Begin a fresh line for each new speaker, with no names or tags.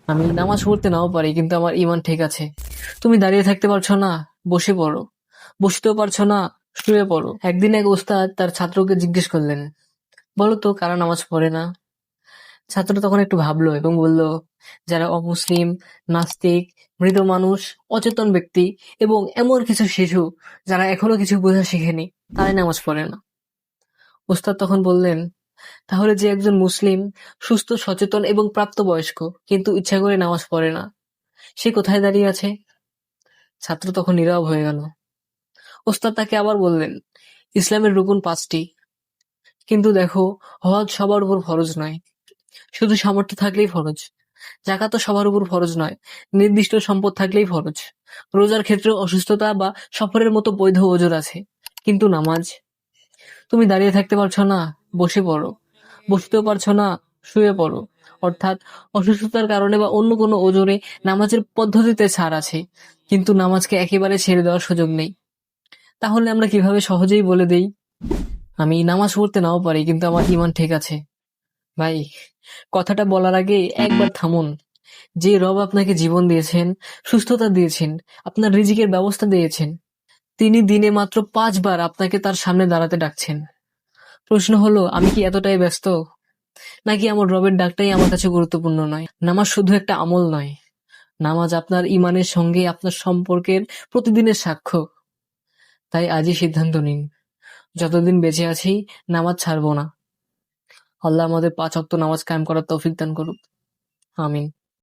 আমি নামাজ পড়তে নাও পারি, কিন্তু আমার ঈমান ঠিক আছে। তুমি দাঁড়িয়ে থাকতে পারছো না, বসে পড়ো। বসতেও পারছো না, শুয়ে পড়ো। একদিন এক ওস্তাদ তার ছাত্রকে জিজ্ঞেস করলেন, বলো তো কারা নামাজ পড়ে না? ছাত্র তখন একটু ভাবলো এবং বলল, যারা অমুসলিম, নাস্তিক, মৃত মানুষ, অচেতন ব্যক্তি এবং এমন কিছু শিশু যারা এখনো কিছু বোঝা শিখেনি, তারাই নামাজ পড়ে না। ওস্তাদ তখন বললেন, তাহলে যে একজন মুসলিম, সুস্থ, সচেতন এবং প্রাপ্তবয়স্ক, কিন্তু ইচ্ছা করে নামাজ পড়ে না, সে কোথায় দাঁড়িয়ে আছে? ছাত্র তখন নীরব হয়ে গেল। ওস্তাদ তাকে আবার বললেন, ইসলামের রুকন 5টি, কিন্তু দেখো, হজ সবার উপর ফরজ নয়, শুধু সামর্থ্য থাকলেই ফরজ। যাকাতও সবার উপর ফরজ নয়, নির্দিষ্ট সম্পদ থাকলেই ফরজ। রোজার ক্ষেত্রে অসুস্থতা বা সফরের মতো বৈধ ওজর আছে, কিন্তু নামাজ? তুমি দাঁড়িয়ে থাকতে পারছো না, বসে পড়ো। বসতেও পারছো না, শুয়ে পড়ো। অর্থাৎ অসুস্থতার কারণে বা অন্য কোনো ওজরে নামাজের পদ্ধতিতে ছাড় আছে, কিন্তু নামাজকে একেবারে ছেড়ে দেওয়ার সুযোগ নেই। তাহলে আমরা কিভাবে সহজেই বলে দেই, আমি নামাজ পড়তে নাও পারি, কিন্তু আমার ঈমান ঠিক আছে? ভাই, কথাটা বলার আগে একবার থামুন। যে রব আপনাকে জীবন দিয়েছেন, সুস্থতা দিয়েছেন, আপনার রিজিকের ব্যবস্থা দিয়েছেন, তিনি দিনে মাত্র 5 বার আপনাকে তার সামনে দাঁড়াতে ডাকছেন। প্রশ্ন হলো, আমি কি এতটাই ব্যস্ত, নাকি আমার রবের ডাকটাই আমার কাছে গুরুত্বপূর্ণ নয়? নামাজ শুধু একটা আমল নয়, নামাজ আপনার ঈমানের সঙ্গে আপনার সম্পর্কের প্রতিদিনের সাক্ষ্য। তাই আজই সিদ্ধান্ত নিন, যতদিন বেঁচে আছি নামাজ ছাড়বো না। আল্লাহ আমাদের 5 ওয়াক্ত নামাজ কায়েম করার তৌফিক দান করুক। আমিন।